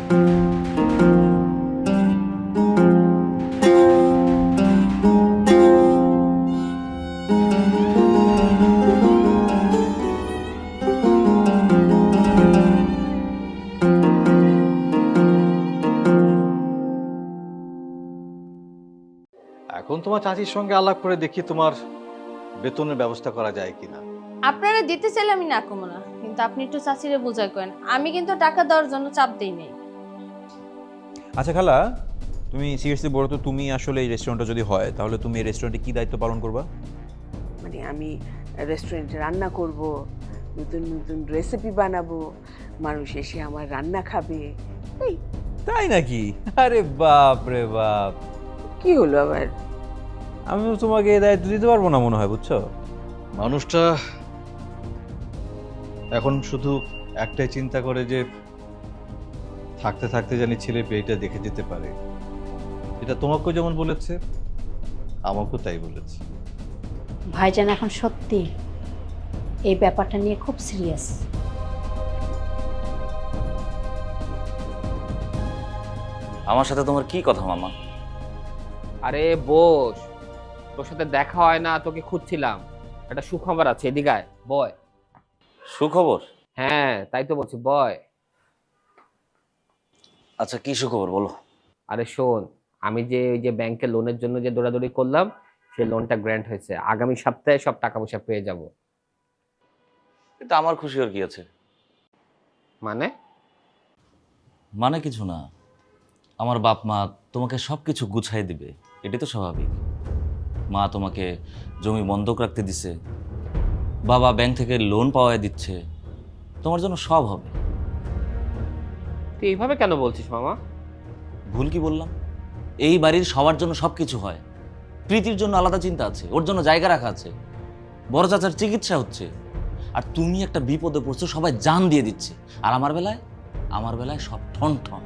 এখন তোমার চাচির সঙ্গে আলাপ করে দেখি তোমার বেতনের ব্যবস্থা করা যায় কিনা। আপনারা দিতে চাইলে আমি না কমো না, কিন্তু আপনি একটু চাচিরে বোঝাই করেন, আমি কিন্তু টাকা দেওয়ার জন্য চাপ দেই নাই। আচ্ছা খালা, তুমি সিরিয়াসলি বলো তো, তুমি আসলে এই রেস্টুরেন্টটা যদি হয় তাহলে তুমি এই রেস্টুরেন্টে কি দায়িত্ব পালন করবা? মানে আমি রেস্টুরেন্টে রান্না করব, নতুন নতুন রেসিপি বানাবো, মানুষ এসে আমার রান্না খাবে। এই তাই নাকি? আরে বাপ রে বাপ, কি হলো আবার? আমি তোমাকে এই দায়িত্ব দিতে পারবো না মনে হয়, বুঝছো? মানুষটা এখন শুধু একটাই চিন্তা করে যে থাকতে থাকতে জানি ছেলে পেয়েটা দেখে যেতে পারে। এটা তোমাকেও যেমন বলেছে, আমাকেও তাই বলেছে। ভাইজান এখন সত্যি এই ব্যাপারটা নিয়ে খুব সিরিয়াস। আমার সাথে তোমার কি কথা মামা? আরে বস, তোর সাথে দেখা হয় না, তোকে খুঁজছিলাম। একটা সুখবর আছে, এদিকে আয়, বয়। সুখবর? হ্যাঁ তাই তো বলছি, বয়। আচ্ছা কি সুখবর বলো। আরে শোন, আমি যে ওই যে ব্যাংকে লোনের জন্য যে দৌড়াদৌড়ি করলাম, সেই লোনটা গ্র্যান্ট হয়েছে। আগামী সপ্তাহে সব টাকা পয়সা পেয়ে যাব। এটা আমার খুশি আর কি আছে। মানে? মানে কিছু না, আমার বাপ মা তোমাকে সব কিছু গুছাই দিবে, এটাই তো স্বাভাবিক। মা তোমাকে জমি বন্ধক রাখতে দিছে, বাবা ব্যাংক থেকে লোন পাওয়া দিচ্ছে, তোমার জন্য সব হবে। তুই এইভাবে কেন বলছিস মামা? ভুল কি বললাম? এই বাড়ির সবার জন্য সব কিছু হয়। প্রীতির জন্য আলাদা চিন্তা আছে, ওর জন্য জায়গা রাখা আছে, বড় চাচার চিকিৎসা হচ্ছে, আর তুমি একটা বিপদে পড়ছো, সবাই জান দিয়ে দিচ্ছে। আর আমার বেলায় সব ঠন ঠন।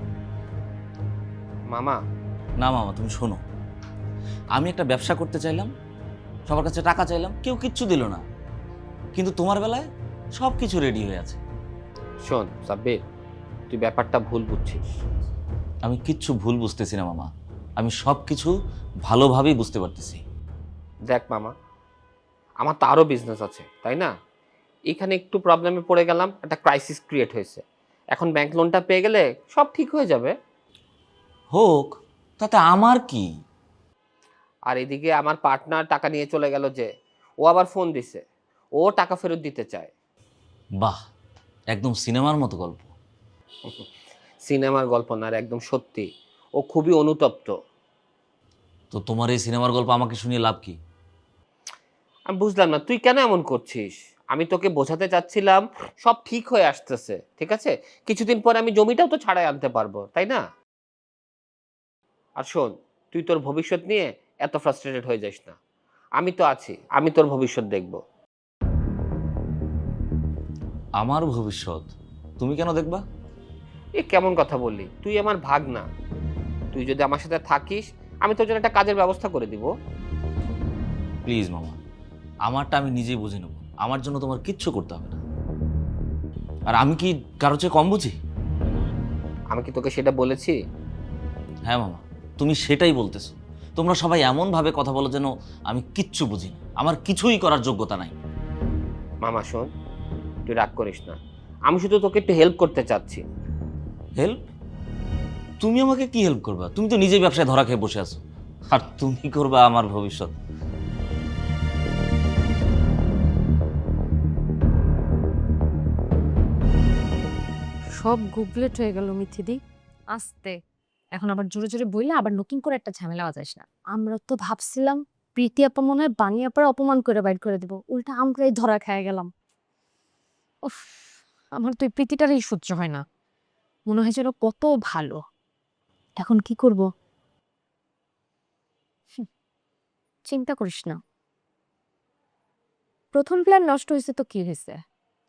মামা না মামা, তুমি শোনো, আমি একটা ব্যবসা করতে চাইলাম, সবার কাছে টাকা চাইলাম, কেউ কিচ্ছু দিল না, কিন্তু তোমার বেলায় সব কিছু রেডি হয়ে আছে। শোন সাব্বির, তুই ব্যাপারটা ভুল বুঝছিস। আমি কিচ্ছু ভুল বুঝতেছি না মামা, আমি সব কিছু ভালোভাবেই বুঝতে পারতেছি। দেখ মামা, আমার তো আরও বিজনেস আছে, তাই না? এখানে একটু প্রবলেমে পড়ে গেলাম, একটা ক্রাইসিস ক্রিয়েট হয়েছে। এখন ব্যাংক লোনটা পেয়ে গেলে সব ঠিক হয়ে যাবে। হোক, তাতে আমার কি? আর এদিকে আমার পার্টনার টাকা নিয়ে চলে গেল, যে ও আবার ফোন দিছে, ও টাকা ফেরত দিতে চায়। বাহ, একদম সিনেমার মতো গল্প। সিনেমার গল্প না, আর একদম সত্যি। ও খুবই অনুতপ্ত। তো তোমার এই সিনেমার গল্প আমাকে শুনিয়ে লাভ কি? আমি বুঝলাম না তুই কেন এমন করছিস। আমি তোকে বোঝাতে চাচ্ছিলাম সব ঠিক হয়ে আসতেছে, ঠিক আছে? কিছুদিন পরে আমি জমিটাও তো ছাড়াই আনতে পারবো, তাই না? আর শোন, তুই তোর ভবিষ্যৎ নিয়ে এত ফ্রাস্ট্রেটেড হয়ে যাস না। আমি তো আছি, আমি তোর ভবিষ্যৎ দেখব। আমার ভবিষ্যৎ তুমি কেন দেখবা? এ কেমন কথা বললি? তুই আমার ভাগনা, তুই যদি আমার সাথে থাকিস আমি তোর জন্য একটা কাজের ব্যবস্থা করে দিব। প্লিজ মামা, আমারটা আমি নিজেই বুঝে নেব, আমার জন্য তোমার কিচ্ছু করতে হবে না। আর আমি কি কারো চেয়ে কম বুঝি? আমি কি তোকে সেটা বলেছি? হ্যাঁ মামা, তুমি সেটাই বলতেছো। তোমরা সবাই এমনভাবে কথা বলো যেন আমি কিচ্ছু বুঝি না, আমার কিছুই করার যোগ্যতা নাই। মামা শোন, তুই রাগ করিস না, আমি শুধু তোকে একটু হেল্প করতে চাচ্ছি। হেল্প? তুমি আমাকে কি হেল্প করবা? তুমি তো নিজেই ব্যবসায় ধরা খেয়ে বসে আছো, আর তুমি করবা আমার ভবিষ্যৎ। সব গুবলেট হয়ে গেল মিথিদি। আস্তে, এখন আবার জোরে জোরে বইলে আবার নতুন করে একটা ঝামেলা বাজাইস না। আমরা তো ভাবছিলাম প্রীতি আপা মনে হয় বানি আপার অপমান করে বাইর করে দিব, উল্টা আমরাই ধরা খেয়ে গেলাম। উফ, আমার তো এই প্রীতিটারই সহ্য হয় না। মনে হয় যেন কত ভালো। এখন কি করব? চিন্তা করিস না, প্রথম প্ল্যান নষ্ট হয়েছে তো কি হয়েছে,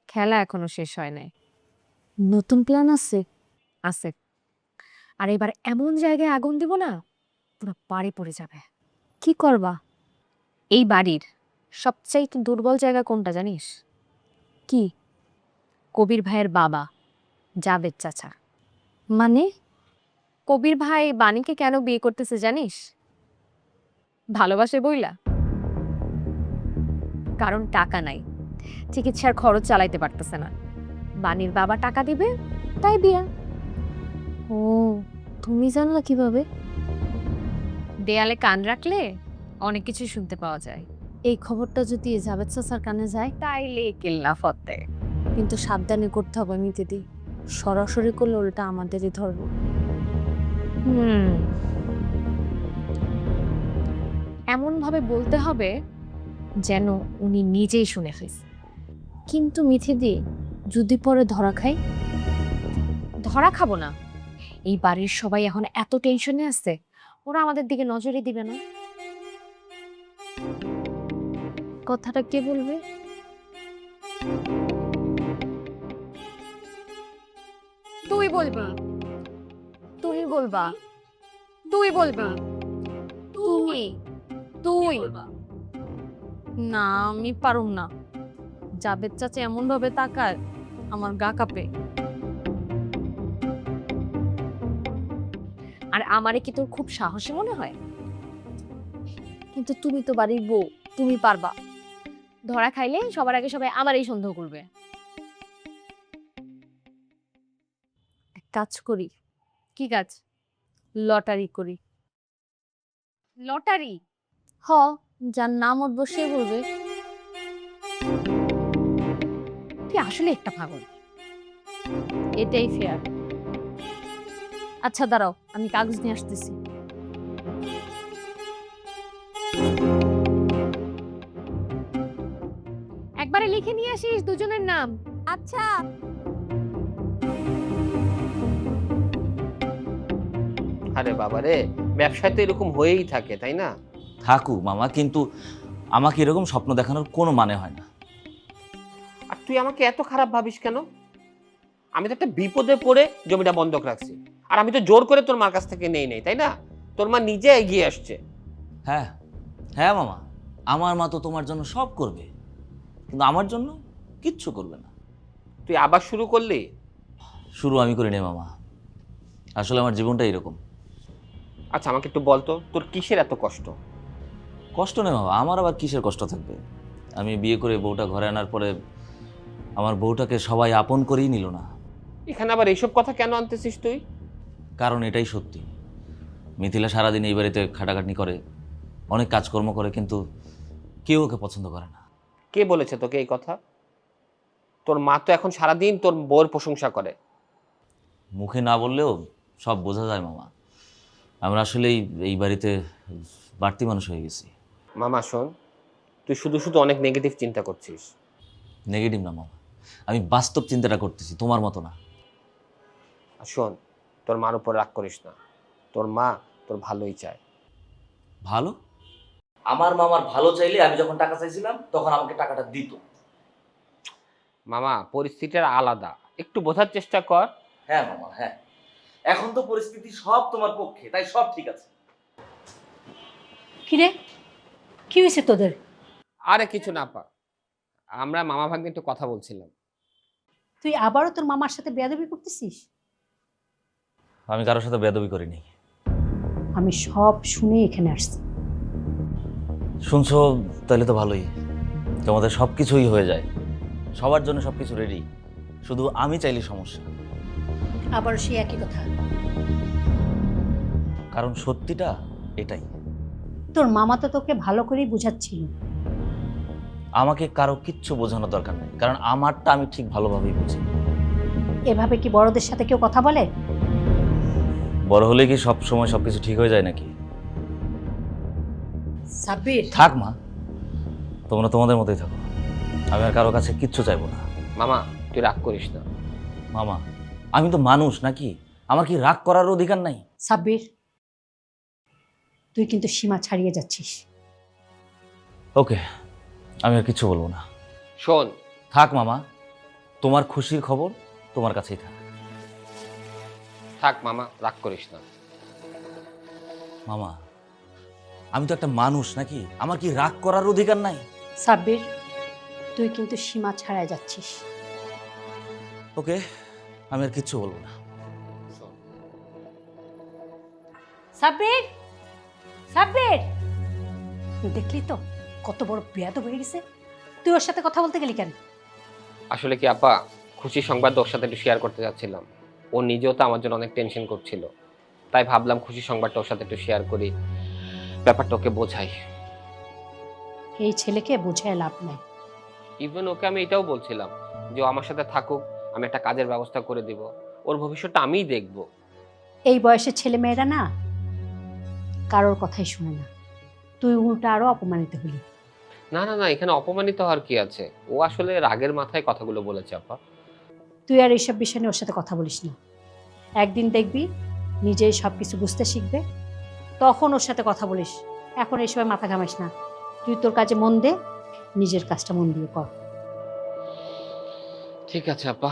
খেলা এখনো শেষ হয় নাই। নতুন প্ল্যান আছে আছে। আর এবার এমন জায়গায় আগুন দিব না, পুরো বাড়ি পড়ে যাবে। কি করবা? এই বাড়ির সবচাইতে দুর্বল জায়গা কোনটা জানিস? কি? কবির ভাইয়ের বাবা জাবেদ চাচা। মানে কবির ভাই বাণীকে কেন বিয়ে করতেছে জানিস? ভালোবাসে বইলা? কারণ টাকা নাই, চিকিৎসার খরচ চালাইতে পারতেছে না। বাণীর বাবা টাকা দিবে, তাই বিয়া। ও, তুমি জানলা কিভাবে? দেয়ালে কান রাখলে অনেক কিছু শুনতে পাওয়া যায়। এই খবরটা যদি জাভেদ চাচার কানে যায় তাইলে কিল্লা ফতে। কিন্তু সাবধানে করতে হবে মিতিদি, সরাসরি করলে ওটা আমাদেরই ধরবো। এমন ভাবে বলতে হবে যেন উনি নিজেই শুনে ফেলছে। কিন্তু মিথিদি, যদি পরে ধরা খাই? ধরা খাবো না। এই বাড়ির সবাই এখন এত টেনশনে আছে, ওরা আমাদের দিকে নজরই দিবে না। কথাটা কে বলবে? তুই বলবি। তুই বলবা। তুই বলবি। তুমি। তুই। না, আমি পারুম না। জাবেদ চাচা এমন ভাবে তাকায়, আমার গা কাঁপে। আর আমারে কি তোর খুব সাহসী মনে হয়? কিন্তু তুমি তো বাড়ির বউ, তুমি পারবা। ধরা খাইলে সবার আগে সবাই আমারই সন্দেহ করবে। এক কাজ করি। কি কাজ? লটারি করি। লটারি? হ, যার নাম উঠবো সে বলবে। তুই আসলে একটা পাগল। এটাই ফেয়ার। আচ্ছা দাঁড়াও, আমি কাগজ নিয়ে আসতেছি। একবারে লিখে নিয়ে আসিস দুজনের নাম। আচ্ছা। আরে বাবা রে, ব্যবসায় তো এরকম হয়েই থাকে, তাই না? থাকুক মামা, কিন্তু আমাকে এরকম স্বপ্ন দেখানোর কোনো মানে হয় না। আর তুই আমাকে এত খারাপ ভাবিস কেন? আমি তো একটা বিপদে পড়ে জমিটা বন্ধক রাখছি, আর আমি তো জোর করে তোর মার কাছ থেকে নেই নেই, তাই না? তোর মা নিজে এগিয়ে আসছে। হ্যাঁ হ্যাঁ মামা, আমার মা তো তোমার জন্য সব করবে, কিন্তু আমার জন্য কিচ্ছু করবে না। তুই আবার শুরু করলি? শুরু আমি করি নাই মামা, আসলে আমার জীবনটা এরকম। আচ্ছা আমাকে একটু বলতো, তোর কিসের এত কষ্ট? কষ্ট নেই বাবা, আমার আবার কিসের কষ্ট থাকবে? আমি বিয়ে করে বউটা ঘরে আনার পরে আমার বউটাকে সবাই আপন করেই নিল না। এখানে আবার এইসব কথা কেন আনতেছিস তুই? কারণ এটাই সত্যি। মিথিলা সারাদিন এই বাড়িতে খাটাখাটনি করে, অনেক কাজকর্ম করে, কিন্তু কেউ ওকে পছন্দ করে না। কে বলেছে তোকে এই কথা? তোর মা তো এখন সারাদিন তোর বউর প্রশংসা করে। মুখে না বললেও সব বোঝা যায় মামা, আমরা আসলেই এই বাড়িতে বাড়তি মানুষ হয়ে গেছি। মামা শোন, তুই শুধু শুধু অনেক নেগেটিভ চিন্তা করছিস। নেগেটিভ না মামা, আমি বাস্তব চিন্তাটা করতেছি, তোমার মতো না। আর শোন, তোর মার উপর রাগ করিস না, তোর মা তোর ভালোই চায়। ভালো? আমার মামার ভালো চাইলে আমি যখন টাকা চাইছিলাম তখন আমাকে টাকাটা দিত। মামা পরিস্থিতিটা আলাদা, একটু বোঝার চেষ্টা কর। হ্যাঁ মামা হ্যাঁ, এখন তো পরিস্থিতি সব তোমার পক্ষে, তাই সব ঠিক আছে। কিরে, কি হয়েছে তোদের? আরে কিছু না পা, আমরা মামা ভাগ্নে একটু কথা বলছিলাম। তুই আবারও তোর মামার সাথে বেয়াদবি করতেছিস? আমি কারোর সাথে বেয়াদবি করিনি। আমি সব শুনে এখানে আসছি। শুনছো? তাহলে তো ভালোই, তোমাদের সব কিছুই হয়ে যায়, সবার জন্য সব কিছু রেডি, শুধু আমি চাইলে সমস্যা। আবার সেই একই কথা। কারণ সত্যিটা এটাই। তোর মামা তো তোকে ভালো করেই বুঝাচ্ছিল। আমাকে কারো কিচ্ছু বোঝানোর দরকার নেই, কারণ আমারটা আমি ঠিক ভালোভাবেই বুঝি। এভাবে কি বড়দের সাথে কেউ কথা বলে? বড় হলে কি সব সময় সবকিছু ঠিক হয়ে যায় নাকি? সাব্বির, থাক মা, তোমরা তোমাদের মতোই থাকো, আমি আর কারো কাছে কিচ্ছু চাইবো না। মামা তুই রাগ করিস না। মামা, আমি তো মানুষ নাকি? আমার কি রাগ করার অধিকার নাই? সাব্বির, তুই কিন্তু সীমা ছাড়িয়ে যাচ্ছিস। ওকে, আমি আর কিচ্ছু বলবো না। শোন, থাক মামা, তোমার খুশির খবর তোমার কাছেই থাক। থাক মামা, রাগ করিস না। মামা, আমি তো একটা মানুষ নাকি? আমার কি রাগ করার অধিকার নাই? সাব্বির, তুই কিন্তু সীমা ছাড়াই যাচ্ছিস। ওকে, আমি আর কিচ্ছু বলবো না। শোন, সাব্বির, সাব্বির, দেখলি তো কত বড় বেয়াদব হয়ে গেছে। তুই ওর সাথে কথা বলতে গেলি কেন? আসলে কি আপা, খুশি সংবাদ ওর সাথে একটু শেয়ার করতে যাচ্ছিলাম। ও নিজেও তো আমার জন্য অনেক টেনশন করছিল, তাই ভাবলাম খুশি সংবাদটা ওর সাথে একটু শেয়ার করি, ব্যাপারটা ওকে বোঝাই। এই ছেলেকে বোঝায় লাভ নাই। ইভেন ওকে আমি এটাও বলছিলাম যে ও আমার সাথে থাকুক, আমি একটা কাজের ব্যবস্থা করে দিব, ওর ভবিষ্যৎটা আমিই দেখব। এই বয়সের ছেলে মেয়েরা না কারোর কথাই শুনে না। তুই উল্টা আরো অপমানিত হলি। না না না, এখানে অপমানিত হওয়ার কি আছে? ও আসলে রাগের মাথায় কথাগুলো বলেছে আপা। তুই আর এইসব বিষয় নিয়ে ওর সাথে কথা বলিস না। একদিন দেখবি নিজেই সব কিছু বুঝতে শিখবে, তখন ওর সাথে কথা বলিস। এখন এই সময় মাথা ঘামাস না। তুই তোর কাজে মন দে, নিজের কাজটা মন দিয়ে কর। ঠিক আছে আপা।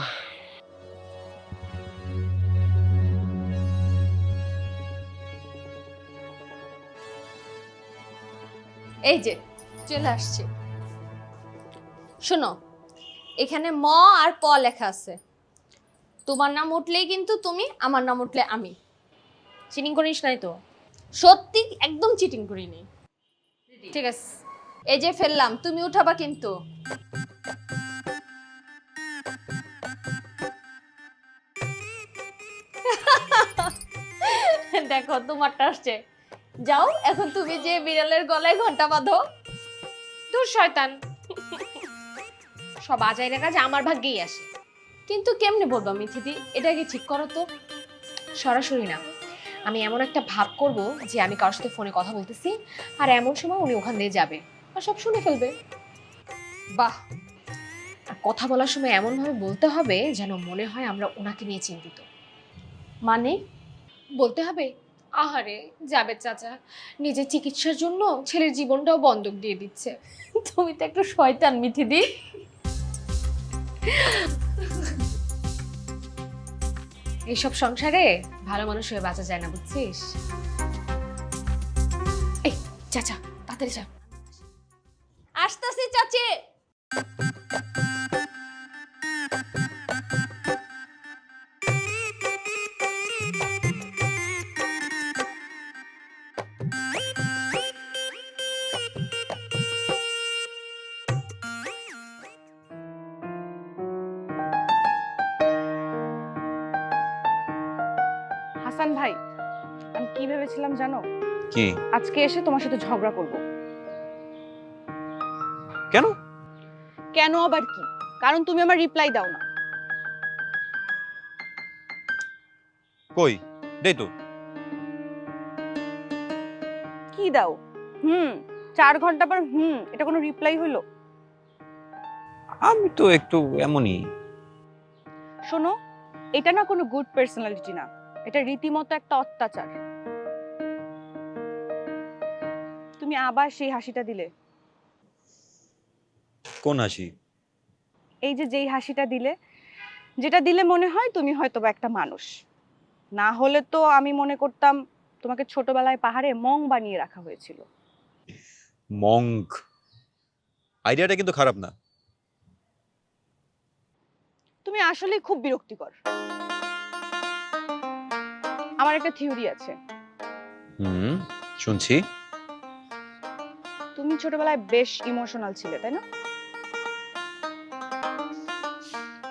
এই যে চলে আসছে। শোনো, এখানে ম আর প লেখা আছে। তোমার নাম উঠলেই কিন্তু তুমি, আমার নাম উঠলে আমি। চিটিং করিস নাই তো? সত্যি একদম চিটিং করিনি। ঠিক আছে, এই যে ফেললাম, তুমি উঠাবা কিন্তু। দেখো তোমারটা আসছে। যাও এখন তুমি যে বিড়ালের গলায় ঘন্টা বাঁধো। তোর শয়তান, সব আজাইরা কাজ আমার ভাগ্যেই আসে। কিন্তু কেমনে বলবো মিথিদি, এটা কি ঠিক করো তো। সরাসরি না, আমি এমন একটা ভাব করব যে আমি কারোর সাথে ফোনে কথা বলতেছি, আর এমন সময় উনি ওখান দিয়ে যাবে আর সব শুনে ফেলবে। বাহ, আর কথা বলার সময় এমন ভাবে বলতে হবে যেন মনে হয় আমরা ওনাকে নিয়ে চিন্তিত। মানে বলতে হবে, আহারে যাবে চাচা, নিজের চিকিৎসার জন্য ছেলের জীবনটাও বন্ধক দিয়ে দিচ্ছে। তুমি তো একটু শয়তান মিথিদি। এইসব সংসারে ভালো মানুষ হয়ে বাঁচা যায় না, বুঝছিস? এই চাচা তাড়াতাড়ি যা। আসতেছি চাচি। হাসান ভাই, আমি কি ভেবেছিলাম জানো? কি? আজকে এসে তোমার সাথে ঝগড়া করব। কেন? কেন আবার কি? কারণ তুমি আমার রিপ্লাই দাও না। কই দেই তো। কি দাও? 4 ঘন্টা পর এটা কোনো রিপ্লাই হলো? আমি তো একটু এমনই। শোনো, এটা না কোনো গুড পার্সোনালিটি না, এটা রীতিমতো একটা অত্যাচার। তুমি আবার সেই হাসিটা দিলে। কোন হাসি? এই যে যেই হাসিটা দিলে, যেটা দিলে মনে হয় তুমি হয়তোবা একটা মানুষ। না হলে তো আমি মনে করতাম তোমাকে ছোটবেলায় পাহাড়ে মং বানিয়ে রাখা হয়েছিল। মঙ্ক, আইডিয়াটা কিন্তু খারাপ না। তুমি আসলে খুব বিরক্তিকর। আমার একটা থিওরি আছে। শুনছি। তুমি ছোটবেলায় বেশ ইমোশনাল ছিলে, তাই না?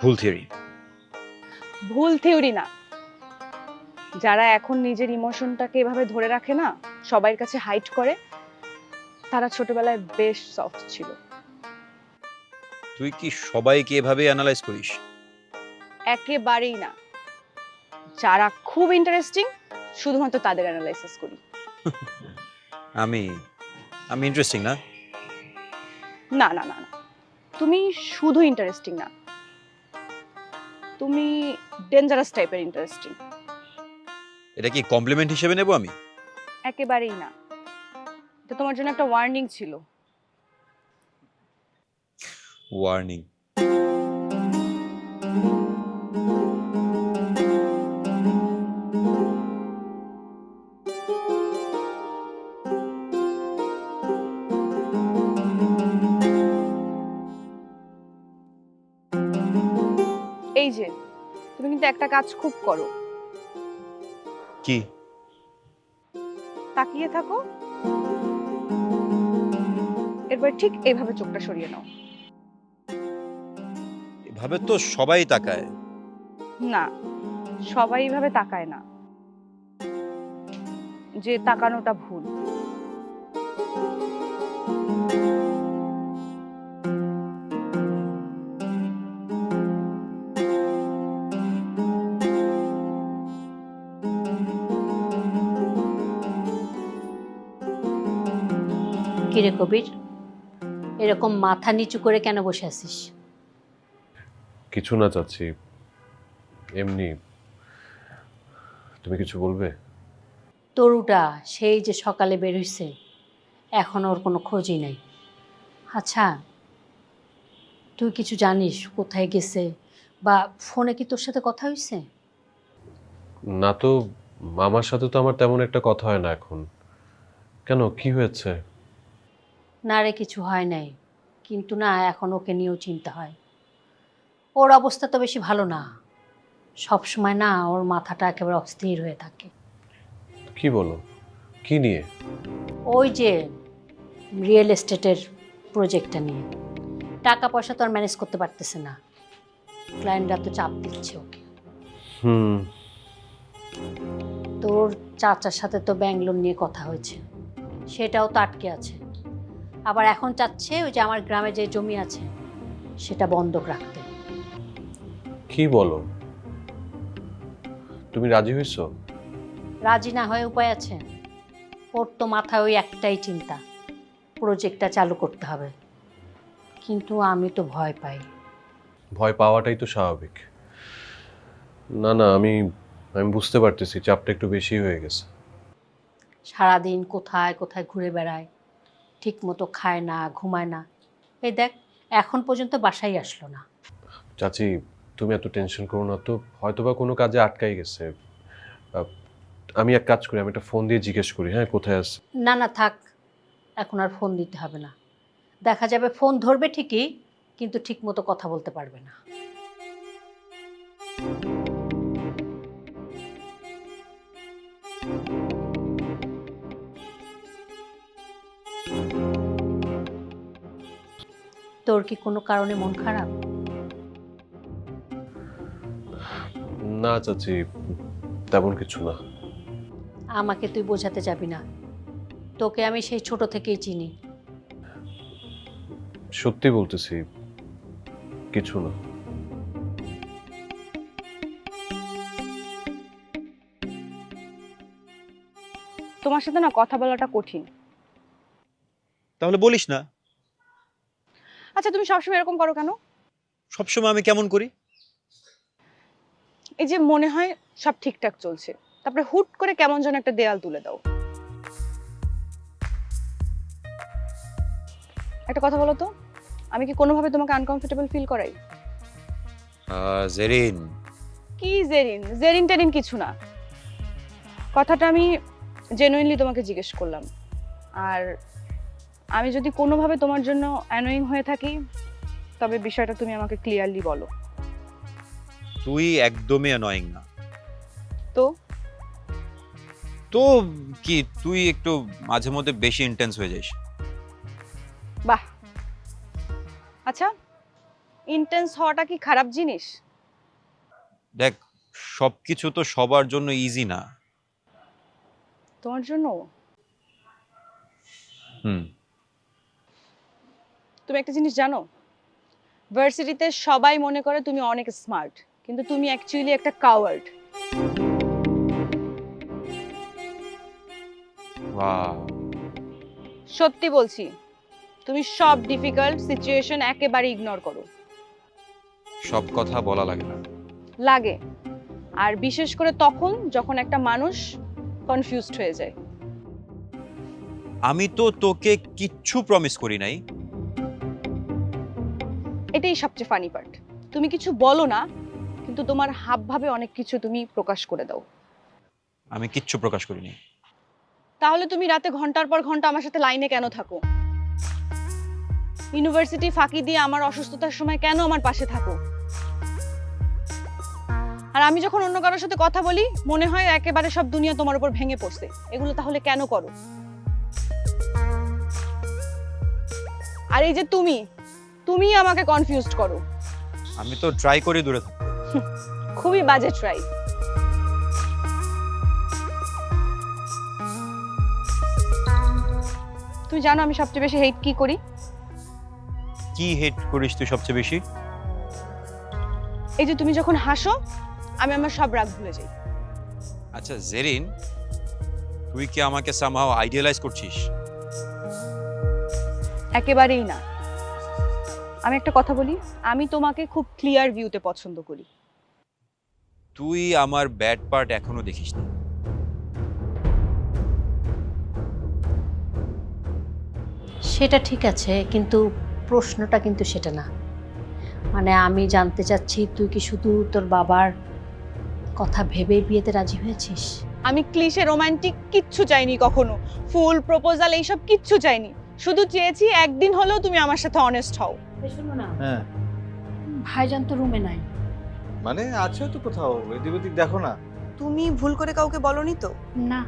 ভুল থিওরি। ভুল থিওরি না, যারা এখন নিজের ইমোশনটাকে এভাবে ধরে রাখে না, সবার কাছে হাইড করে, তারা ছোটবেলায় বেশ সফট ছিল। তুই কি সবাইকে এভাবে অ্যানালাইজ করিস? একেবারেই না, যারা খুব ইন্টারেস্টিং শুধুমাত্র তাদের অ্যানালাইসিস করি। আমি ইন্টারেস্টিং না? না না না না, তুমি শুধু ইন্টারেস্টিং না, তুমি ডেঞ্জারাস টাইপের ইন্টারেস্টিং। এটা কি কমপ্লিমেন্ট হিসেবে নেব আমি? একেবারেই না, এটা তোমার জন্য একটা ওয়ার্নিং ছিল। ওয়ার্নিং? এই যে তুমি কিন্তু একটা কাজ খুব করো। কি? তাকিয়ে থাকো, এরপর ঠিক এইভাবে চোখটা সরিয়ে নাও। এভাবে তো সবাই তাকায়। না, সবাই এইভাবে তাকায় না, যে তাকানোটা ভুল। কিরে কবির, এরকম মাথা নিচু করে কেন বসে আছিস? কিছু না চাচ্ছি, এমনি। তুমি কিছু বলবে? তরুটা সেই যে সকালে বের হইছে, এখন ওর কোনো খোঁজই নাই। আচ্ছা, তুই কিছু জানিস কোথায় গেছে, বা ফোনে কি তোর সাথে কথা হইছে? না তো, মামার সাথে তো আমার তেমন একটা কথা হয় না এখন। কেন, কি হয়েছে? না রে, কিছু হয় নাই, কিন্তু না এখন ওকে নিয়েও চিন্তা হয়। ওর অবস্থা তো বেশি ভালো না, সব সময় না ওর মাথাটা একেবারে অস্থির হয়ে থাকে। কি বলো, কি নিয়ে? ওই যে রিয়েল এস্টেটের প্রজেক্টটা নিয়ে। টাকা পয়সা তো আর ম্যানেজ করতে পারতেছে না, ক্লায়েন্টরা তো চাপ দিচ্ছে ওকে। হুম। তোর চাচার সাথে তো ব্যাঙ্গলোর নিয়ে কথা হয়েছে, সেটাও তো আটকে আছে। আবার এখন চাচ্ছে ওই যে আমার গ্রামে যে জমি আছে সেটা বন্ধক রাখতে। কি বলো, তুমি রাজি হয়েছো? রাজি না হয়ে উপায় আছে? ওর তো মাথায় ওই একটাই চিন্তা, প্রজেক্টটা চালু করতে হবে। কিন্তু আমি তো ভয় পাই। ভয় পাওয়াটাই তো স্বাভাবিক। না না, আমি বুঝতে পারতেছি চাপটা একটু বেশি হয়ে গেছে। সারাদিন কোথায় কোথায় ঘুরে বেড়ায়, ঠিক মতো খায় না, ঘুমায় না। এই দেখ, এখন পর্যন্ত বাসায় আসলো না। চাচি, তুমি এত টেনশন করো না তো, হয়তোবা কোনো কাজে আটকাই গেছে। আমি এক কাজ করি, আমি একটা ফোন দিয়ে জিজ্ঞেস করি, হ্যাঁ, কোথায় আছে। না না থাক, এখন আর ফোন দিতে হবে না। দেখা যাবে ফোন ধরবে ঠিকই, কিন্তু ঠিক মতো কথা বলতে পারবে না। তোর কি কোনো কারণে মন খারাপ? না চাচি, তেমন কিছু না। আমাকে তুই বোঝাতে যাবি না, তোকে আমি সেই ছোট থেকেই চিনি। সত্যি বলতেছি, কিছু না। তোমার সাথে না কথা বলাটা কঠিন। তাহলে বলিস না। আচ্ছা, তুমি সবসময় এরকম করো কেন? সবসময় আমি কেমন করি? এই যে মনে হয় সব ঠিকঠাক চলছে, তারপরে হুট করে কেমন যেন একটা দেয়াল তুলে দাও। একটা কথা বলো তো, আমি কি কোনোভাবে তোমাকে আনকমফোর্টেবল ফিল করাই? জেরিন, কি জেরিন জেরিন টেরিন কিছু না, কথাটা আমি জেনুইনলি তোমাকে জিজ্ঞেস করলাম। আর আমি যদি কোনোভাবে তোমার জন্য অ্যানোয়িং হয়ে থাকি, তবে বিষয়টা তুমি আমাকে ক্লিয়ারলি বলো। তুই একদমই অ্যানয়িং না। তো তো কি, তুই একটু মাঝে মধ্যে বেশি ইন্টেন্স হয়ে যাস। বাহ, আচ্ছা, ইন্টেন্স হওয়াটা কি খারাপ জিনিস? দেখ, সবকিছু তো সবার জন্য ইজি না। তোমার জন্য? হুম। তুমি একটা জিনিস জানো, ভার্সিটিতে সবাই মনে করে তুমি অনেক স্মার্ট, কিন্তু তুমি অ্যাকচুয়ালি একটা কাওয়ার্ড। বাহ, সত্যি বলছি, তুমি সব ডিফিকাল্ট সিচুয়েশন একেবারে ইগনোর করো। সব কথা বলা লাগে না। লাগে, আর বিশেষ করে তখন যখন একটা মানুষ কনফিউজড হয়ে যায়। আমি তো তোকে কিচ্ছু প্রমিস করি নাই। এটাই সবচেয়ে ফানি পার্ট, তুমি কিছু বলো না, কিন্তু তোমার হাবভাবে অনেক কিছু তুমি প্রকাশ করে দাও। আমি কিচ্ছু প্রকাশ করিনি। তাহলে তুমি রাতে ঘন্টার পর ঘন্টা আমার সাথে লাইনে কেন থাকো? ইউনিভার্সিটি ফাঁকি দিয়ে আমার অসুস্থতার সময় কেন আমার পাশে থাকো? আর আমি যখন অন্য কারোর সাথে কথা বলি মনে হয় একেবারে সব দুনিয়া তোমার উপর ভেঙে পড়ছে। এগুলো তাহলে কেন করো? আর এই যে তুমি আমাকে কনফিউজড করো। আমি তো ট্রাই করি দূরে থাকতে। খুবই বাজে ট্রাই। তুমি জানো আমি সবচেয়ে বেশি হেট কি করি? কি হেট করিস তুই সবচেয়ে বেশি? এই যে তুমি যখন হাসো আমি আমার সব রাগ ভুলে যাই। আচ্ছা জেরিন, তুই কি আমাকে সামহাও আইডিয়ালাইজ করছিস? একেবারেই না। আমি একটা কথা বলি, আমি তোমাকে খুব ক্লিয়ার ভিউতে পছন্দ করি। তুই আমার ব্যাড পার্ট এখনো দেখিস না। সেটা ঠিক আছে, কিন্তু প্রশ্নটা কিন্তু সেটা না। মানে আমি জানতে চাচ্ছি তুই কি শুধু তোর বাবার কথা ভেবেই বিয়েতে রাজি হয়েছিস? আমি ক্লিশে রোমান্টিক কিচ্ছু চাইনি কখনো, ফুল প্রপোজাল এইসব কিচ্ছু চাইনি। শুধু চেয়েছি একদিন হলেও তুমি আমার সাথে অনেস্ট হও। শোনো না, হ্যাঁ ভাইজান তো রুমে নাই। মানে আছে তো কোথাও, এদিক ওদিক দেখো না। তুমি ভুল করে কাউকে বলনি তো? না,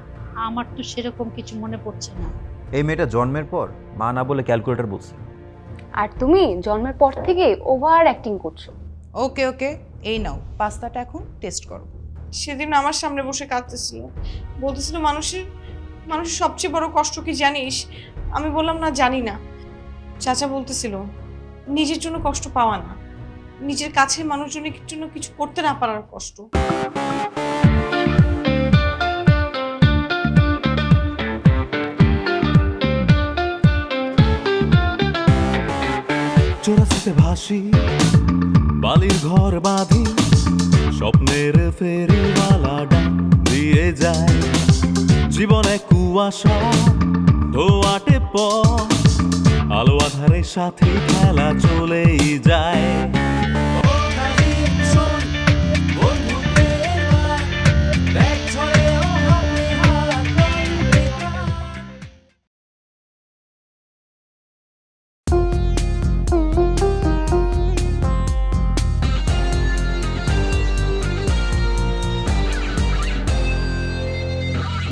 আমার তো সেরকম কিছু মনে পড়ছে না। এই মেয়েটা জন্মের পর মা না বলে ক্যালকুলেটর বলছে। আর তুমি জন্মের পর থেকে ওভার অ্যাক্টিং করছো। ওকে ওকে, এই নাও পাস্তাটা এখন টেস্ট করো। সেদিন আমার সামনে বসে কাঁদতেছিল, বলতেছিল মানুষের সবচেয়ে বড় কষ্ট কি জানিস? আমি বললাম না জানি না। চাচা বলতেছিল নিজের জন্য কষ্ট পাওয়া না, নিজের কাছের মানুষজনের জন্য কিছু করতে না পারার কষ্ট। চোরাশিতে ভাসি, বালির ঘর বাঁধি, স্বপ্নের ফেরিওয়ালাটা দিয়ে যায়। জীবনে কুয়াশা ধোয়াটে পথ, আলো আধারের সাথে খেলা চলেই যায়।